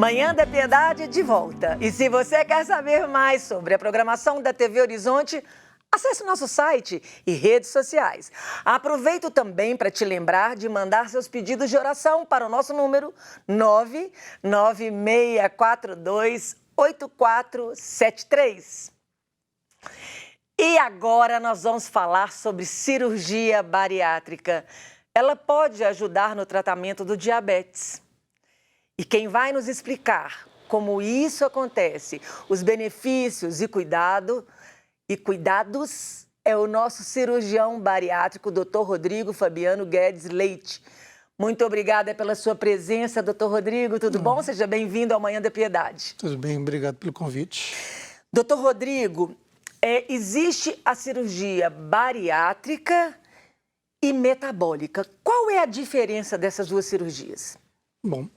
Manhã da Piedade de volta. E se você quer saber mais sobre a programação da TV Horizonte, acesse o nosso site e redes sociais. Aproveito também para te lembrar de mandar seus pedidos de oração para o nosso número 996428473. E agora nós vamos falar sobre cirurgia bariátrica. Ela pode ajudar no tratamento do diabetes. E quem vai nos explicar como isso acontece, os benefícios e cuidados, é o nosso cirurgião bariátrico, Dr. Rodrigo Fabiano Guedes Leite. Muito obrigada pela sua presença, Dr. Rodrigo. Tudo bom? Seja bem-vindo ao Manhã da Piedade. Tudo bem, obrigado pelo convite. Dr. Rodrigo, existe a cirurgia bariátrica e metabólica. Qual é a diferença dessas duas cirurgias? Bom,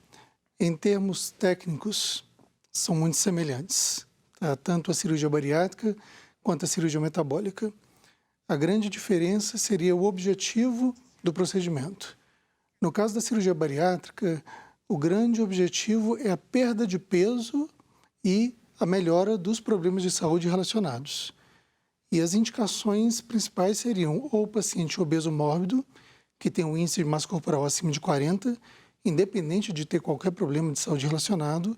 em termos técnicos, são muito semelhantes, tá? Tanto a cirurgia bariátrica quanto a cirurgia metabólica. A grande diferença seria o objetivo do procedimento. No caso da cirurgia bariátrica, o grande objetivo é a perda de peso e a melhora dos problemas de saúde relacionados. E as indicações principais seriam ou o paciente obeso mórbido, que tem um índice de massa corporal acima de 40, independente de ter qualquer problema de saúde relacionado,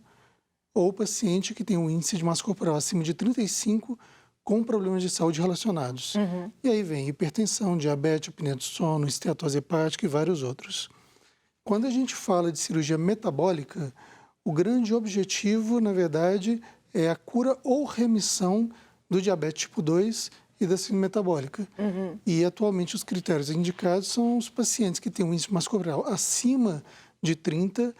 ou o paciente que tem um índice de massa corporal acima de 35 com problemas de saúde relacionados. E aí vem hipertensão, diabetes, apneia do sono, esteatose hepática e vários outros. Quando a gente fala de cirurgia metabólica, o grande objetivo, na verdade, é a cura ou remissão do diabetes tipo 2 e da síndrome metabólica. E atualmente os critérios indicados são os pacientes que têm um índice de massa corporal acima de 30,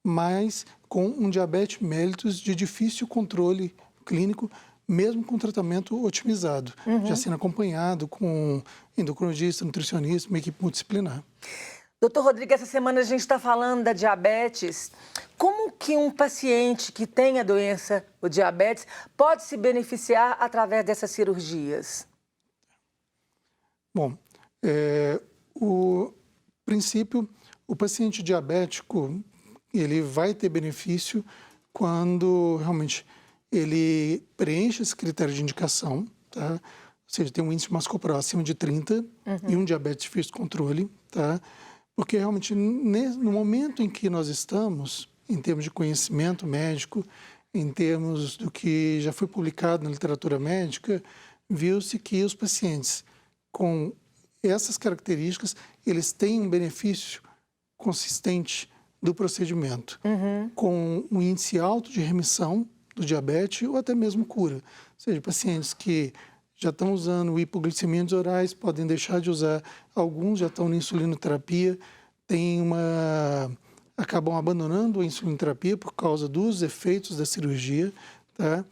mas com um diabetes mellitus de difícil controle clínico, mesmo com tratamento otimizado, já sendo acompanhado com endocrinologista, nutricionista, uma equipe multidisciplinar. Doutor Rodrigo, essa semana a gente está falando da diabetes. Como que um paciente que tem a doença, o diabetes, pode se beneficiar através dessas cirurgias? Bom, o princípio, o paciente diabético, ele vai ter benefício quando realmente ele preenche esse critério de indicação, tá? Ou seja, tem um índice de massa corporal acima de 30 e um diabetes de difícil controle, tá? Porque realmente no momento em que nós estamos, em termos de conhecimento médico, em termos do que já foi publicado na literatura médica, viu-se que os pacientes com essas características, eles têm um benefício consistente do procedimento, com um índice alto de remissão do diabetes ou até mesmo cura. Ou seja, pacientes que já estão usando hipoglicemiantes orais, podem deixar de usar, alguns já estão na insulinoterapia, acabam abandonando a insulinoterapia por causa dos efeitos da cirurgia, tá?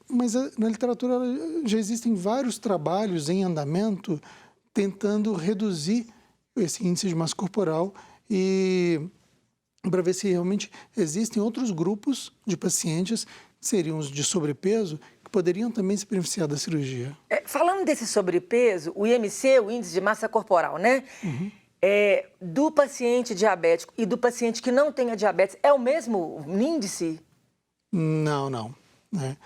Mas na literatura já existem vários trabalhos em andamento tentando reduzir esse índice de massa corporal e para ver se realmente existem outros grupos de pacientes, que seriam os de sobrepeso, que poderiam também se beneficiar da cirurgia. Falando desse sobrepeso, o IMC, o índice de massa corporal, né? Do paciente diabético e do paciente que não tenha diabetes, é o mesmo índice? Não, né?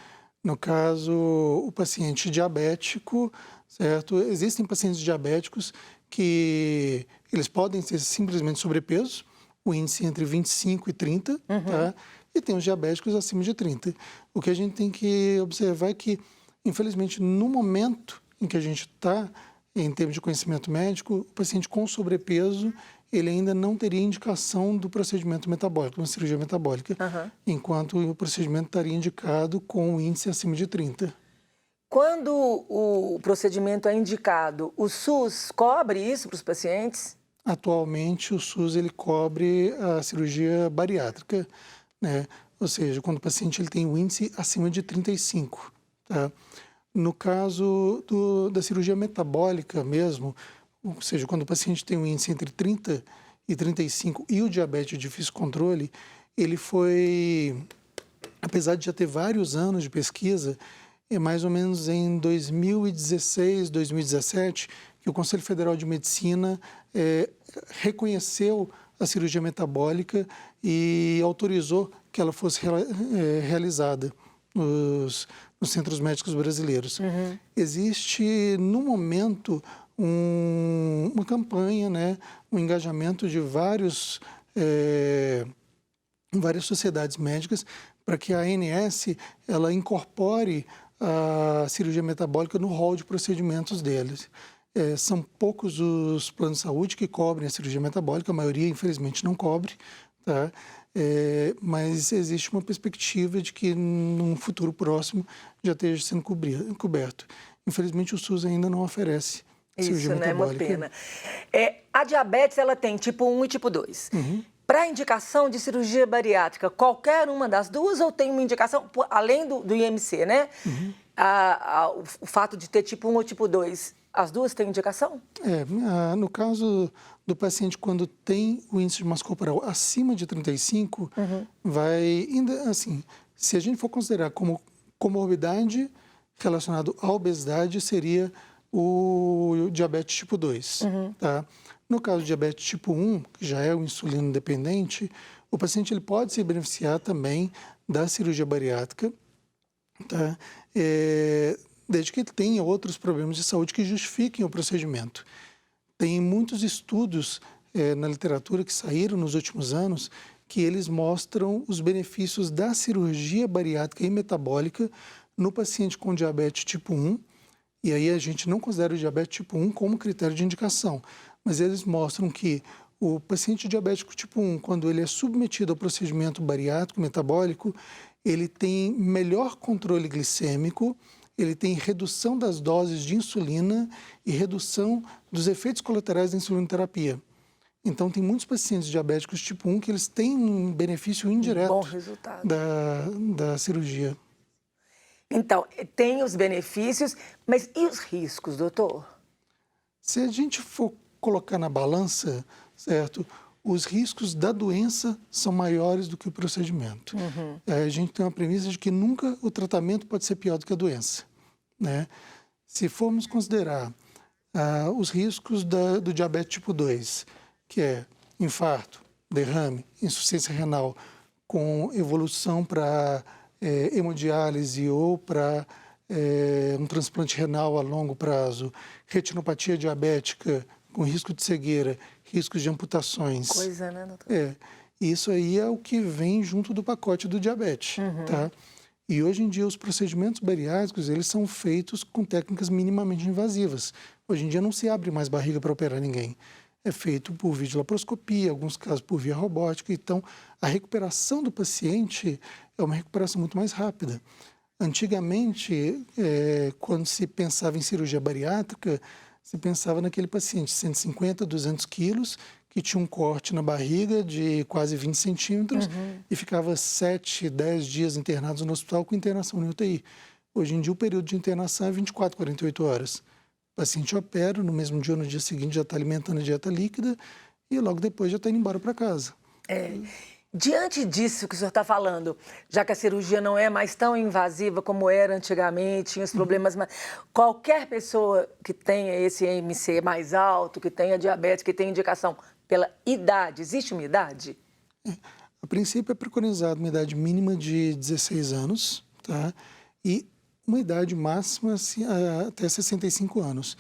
No caso, o paciente diabético, certo? Existem pacientes diabéticos que eles podem ter simplesmente sobrepeso, o índice entre 25 e 30, tá? E tem os diabéticos acima de 30. O que a gente tem que observar é que, infelizmente, no momento em que a gente está, em termos de conhecimento médico, o paciente com sobrepeso, ele ainda não teria indicação do procedimento metabólico, uma cirurgia metabólica, enquanto o procedimento estaria indicado com o índice acima de 30. Quando o procedimento é indicado, o SUS cobre isso para os pacientes? Atualmente, o SUS ele cobre a cirurgia bariátrica, né? Ou seja, quando o paciente ele tem um índice acima de 35. Tá? No caso da cirurgia metabólica mesmo, ou seja, quando o paciente tem um índice entre 30 e 35 e o diabetes de difícil controle, ele foi, apesar de já ter vários anos de pesquisa, mais ou menos em 2016, 2017, que o Conselho Federal de Medicina reconheceu a cirurgia metabólica e autorizou que ela fosse realizada nos centros médicos brasileiros. Existe, no momento, uma campanha, né, um engajamento de várias sociedades médicas para que a ANS ela incorpore a cirurgia metabólica no rol de procedimentos deles. São poucos os planos de saúde que cobrem a cirurgia metabólica, a maioria, infelizmente, não cobre, tá? Mas existe uma perspectiva de que, num futuro próximo, já esteja sendo coberto. Infelizmente, o SUS ainda não oferece cirurgia metabólica. Isso, né? É uma pena. A diabetes, ela tem tipo 1 e tipo 2. Para indicação de cirurgia bariátrica, qualquer uma das duas ou tem uma indicação, além do IMC, né? O fato de ter tipo 1 ou tipo 2, as duas têm indicação? No caso do paciente, quando tem o índice de massa corporal acima de 35, vai, ainda assim, se a gente for considerar como comorbidade relacionado à obesidade, seria o diabetes tipo 2, tá? No caso do diabetes tipo 1, que já é o insulino dependente, o paciente ele pode se beneficiar também da cirurgia bariátrica, tá? Desde que ele tenha outros problemas de saúde que justifiquem o procedimento. Tem muitos estudos na literatura que saíram nos últimos anos que eles mostram os benefícios da cirurgia bariátrica e metabólica no paciente com diabetes tipo 1, e aí a gente não considera o diabetes tipo 1 como critério de indicação, mas eles mostram que o paciente diabético tipo 1, quando ele é submetido ao procedimento bariátrico metabólico, ele tem melhor controle glicêmico, ele tem redução das doses de insulina e redução dos efeitos colaterais da insulinoterapia. Então, tem muitos pacientes diabéticos tipo 1 que eles têm um benefício indireto bom resultado da cirurgia. Então, tem os benefícios, mas e os riscos, doutor? Se a gente for colocar na balança, certo, os riscos da doença são maiores do que o procedimento. A gente tem uma premissa de que nunca o tratamento pode ser pior do que a doença, né? Se formos considerar os riscos do diabetes tipo 2, que é infarto, derrame, insuficiência renal, com evolução para hemodiálise ou para um transplante renal a longo prazo, retinopatia diabética com risco de cegueira, riscos de amputações. Coisa, né, doutor? Isso aí é o que vem junto do pacote do diabetes, tá? E hoje em dia os procedimentos bariátricos, eles são feitos com técnicas minimamente invasivas. Hoje em dia não se abre mais barriga para operar ninguém. É feito por videolaparoscopia, em alguns casos por via robótica. Então, a recuperação do paciente é uma recuperação muito mais rápida. Antigamente, quando se pensava em cirurgia bariátrica, se pensava naquele paciente de 150, 200 quilos, que tinha um corte na barriga de quase 20 centímetros e ficava 7, 10 dias internados no hospital com internação no UTI. Hoje em dia, o período de internação é 24, 48 horas. O paciente opera, no mesmo dia ou no dia seguinte já está alimentando a dieta líquida e logo depois já está indo embora para casa. Diante disso que o senhor está falando, já que a cirurgia não é mais tão invasiva como era antigamente, tinha os problemas, mas qualquer pessoa que tenha esse IMC mais alto, que tenha diabetes, que tenha indicação pela idade, existe uma idade? A princípio é preconizado uma idade mínima de 16 anos, tá? E uma idade máxima até 65 anos.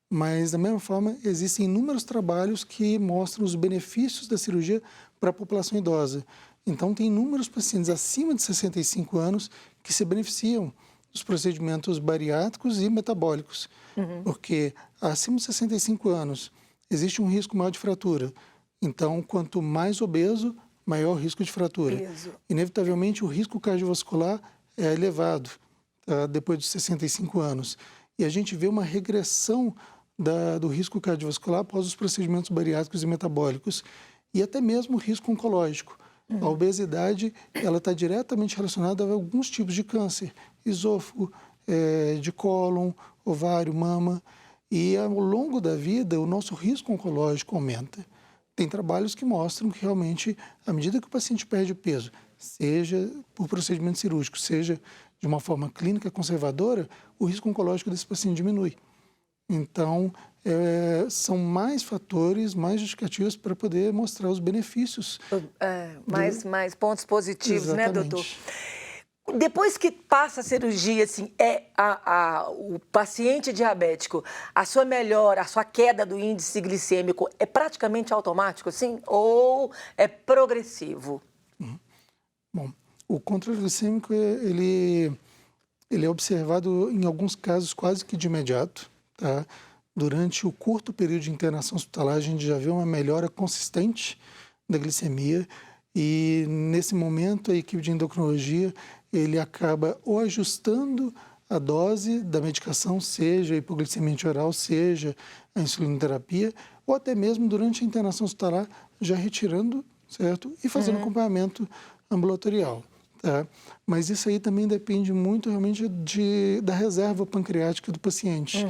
Mas, da mesma forma, existem inúmeros trabalhos que mostram os benefícios da cirurgia para a população idosa. Então, tem inúmeros pacientes acima de 65 anos que se beneficiam dos procedimentos bariátricos e metabólicos. Porque, acima de 65 anos, existe um risco maior de fratura. Então, quanto mais obeso, maior o risco de fratura. Peso. Inevitavelmente, o risco cardiovascular é elevado, tá? Depois dos 65 anos. E a gente vê uma regressão do risco cardiovascular após os procedimentos bariátricos e metabólicos, e até mesmo o risco oncológico. A obesidade ela está diretamente relacionada a alguns tipos de câncer, esôfago, de cólon, ovário, mama, e ao longo da vida o nosso risco oncológico aumenta. Tem trabalhos que mostram que realmente, à medida que o paciente perde peso, seja por procedimento cirúrgico, seja de uma forma clínica conservadora, o risco oncológico desse paciente diminui. Então, são mais fatores, mais justificativos para poder mostrar os benefícios. Mais pontos positivos, Exatamente. né, doutor? Depois que passa a cirurgia, assim, o paciente diabético, a sua melhora, a sua queda do índice glicêmico é praticamente automático, assim? Ou é progressivo? Bom, o controle glicêmico, ele é observado em alguns casos quase que de imediato, tá? Durante o curto período de internação hospitalar, a gente já vê uma melhora consistente da glicemia e, nesse momento, a equipe de endocrinologia ele acaba ou ajustando a dose da medicação, seja a hipoglicemia oral, seja a insulinoterapia, ou até mesmo durante a internação hospitalar, já retirando, certo? E fazendo acompanhamento ambulatorial. Tá? Mas isso aí também depende muito realmente da reserva pancreática do paciente.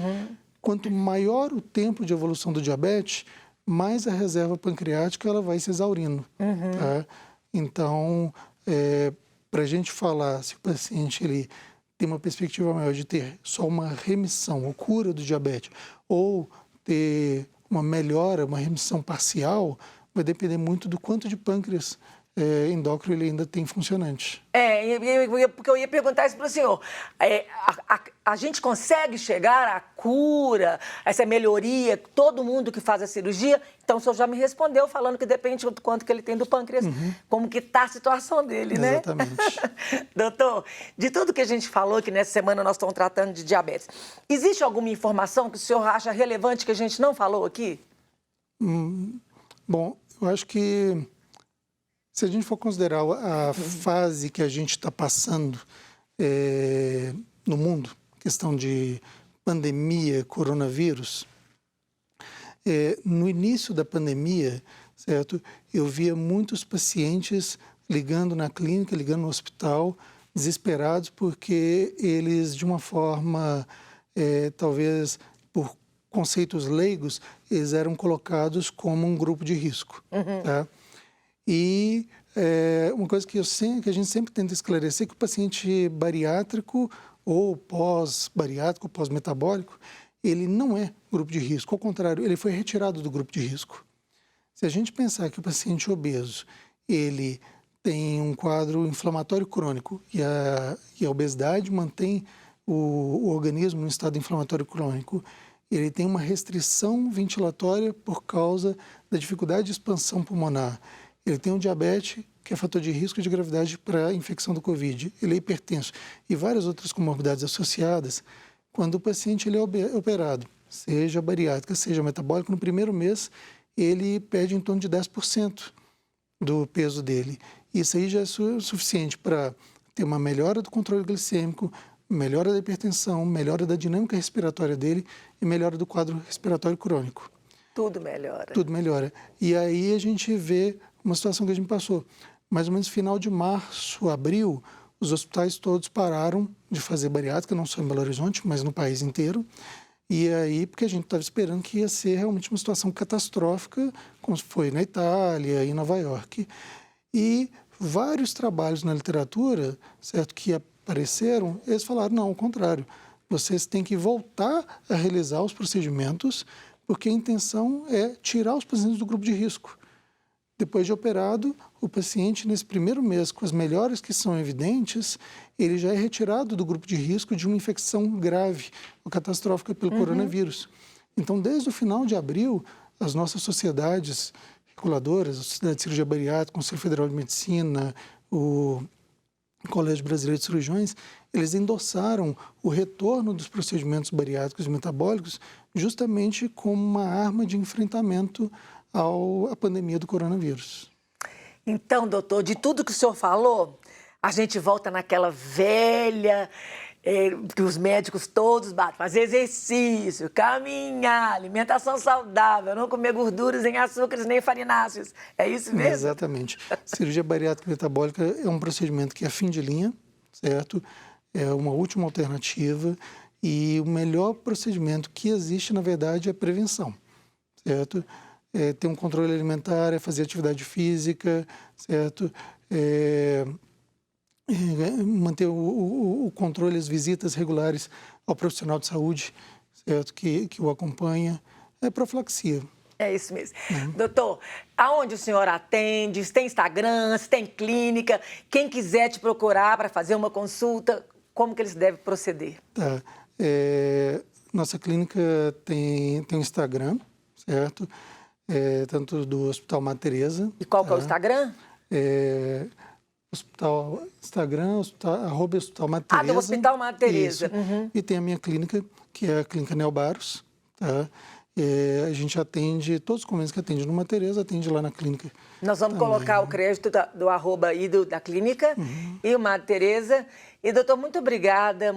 Quanto maior o tempo de evolução do diabetes, mais a reserva pancreática ela vai se exaurindo. Tá? Então, para a gente falar se o paciente ele tem uma perspectiva maior de ter só uma remissão ou cura do diabetes, ou ter uma melhora, uma remissão parcial, vai depender muito do quanto de pâncreas endócrino ele ainda tem funcionante. Porque eu ia perguntar isso para o senhor. A gente consegue chegar à cura, essa melhoria, todo mundo que faz a cirurgia? Então, o senhor já me respondeu falando que depende do quanto que ele tem do pâncreas, como que está a situação dele, né? Exatamente. Doutor, de tudo que a gente falou, que nessa semana nós estamos tratando de diabetes, existe alguma informação que o senhor acha relevante que a gente não falou aqui? Bom, eu acho que se a gente for considerar a fase que a gente está passando no mundo, questão de pandemia, coronavírus, no início da pandemia, certo, eu via muitos pacientes ligando na clínica, ligando no hospital, desesperados porque eles, de uma forma, talvez por conceitos leigos, eles eram colocados como um grupo de risco. Tá? E uma coisa que a gente sempre tenta esclarecer é que o paciente bariátrico ou pós-bariátrico, pós-metabólico, ele não é grupo de risco. Ao contrário, ele foi retirado do grupo de risco. Se a gente pensar que o paciente obeso, ele tem um quadro inflamatório crônico e a obesidade mantém o organismo no estado inflamatório crônico, ele tem uma restrição ventilatória por causa da dificuldade de expansão pulmonar. Ele tem um diabetes, que é fator de risco de gravidade para a infecção do Covid. Ele é hipertenso e várias outras comorbidades associadas. Quando o paciente ele é operado, seja bariátrica, seja metabólico, no primeiro mês ele perde em torno de 10% do peso dele. Isso aí já é suficiente para ter uma melhora do controle glicêmico, melhora da hipertensão, melhora da dinâmica respiratória dele e melhora do quadro respiratório crônico. Tudo melhora. Tudo melhora. E aí a gente vê uma situação que a gente passou. Mais ou menos final de março, abril, os hospitais todos pararam de fazer bariátrica, não só em Belo Horizonte, mas no país inteiro. E aí, porque a gente estava esperando que ia ser realmente uma situação catastrófica, como foi na Itália e em Nova York. E vários trabalhos na literatura, certo, que apareceram, eles falaram, não, ao contrário, vocês têm que voltar a realizar os procedimentos, porque a intenção é tirar os pacientes do grupo de risco. Depois de operado, o paciente, nesse primeiro mês, com as melhoras que são evidentes, ele já é retirado do grupo de risco de uma infecção grave ou catastrófica pelo coronavírus. Então, desde o final de abril, as nossas sociedades reguladoras, a Sociedade de Cirurgia Bariátrica, o Conselho Federal de Medicina, o Colégio Brasileiro de Cirurgiões, eles endossaram o retorno dos procedimentos bariátricos e metabólicos justamente como uma arma de enfrentamento à pandemia do coronavírus. Então, doutor, de tudo que o senhor falou, a gente volta naquela velha que os médicos todos batem, fazer exercício, caminhar, alimentação saudável, não comer gorduras nem açúcares nem farináceos. É isso mesmo? Exatamente. Cirurgia bariátrica metabólica é um procedimento que é fim de linha, certo? É uma última alternativa e o melhor procedimento que existe, na verdade, é a prevenção, certo? Ter um controle alimentar, fazer atividade física, certo? Manter o controle, as visitas regulares ao profissional de saúde, certo? Que o acompanha, é profilaxia. É isso mesmo. Doutor, aonde o senhor atende? Se tem Instagram, se tem clínica? Quem quiser te procurar para fazer uma consulta, como que eles devem proceder? Tá. Nossa clínica tem um Instagram, certo? Tanto do Hospital Madre Teresa. E qual que é o Instagram? @Hospital Madre Teresa. Do Hospital Madre Teresa. E tem a minha clínica, que é a Clínica Neobaros, tá? A gente atende, todos os convênios que atende no Madre Teresa, atende lá na clínica. Nós vamos colocar o crédito do arroba aí da clínica e o Madre Teresa. E, doutor, muito obrigada,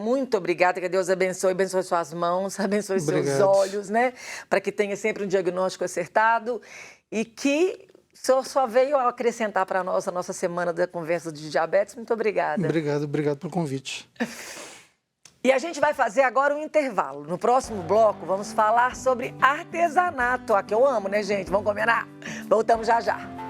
que Deus abençoe suas mãos, abençoe seus olhos, né? Para que tenha sempre um diagnóstico acertado e que o senhor só veio acrescentar para nós a nossa semana da conversa de diabetes. Muito obrigada. Obrigado pelo convite. E a gente vai fazer agora um intervalo. No próximo bloco, vamos falar sobre artesanato. Que eu amo, né, gente? Vamos combinar? Voltamos já já.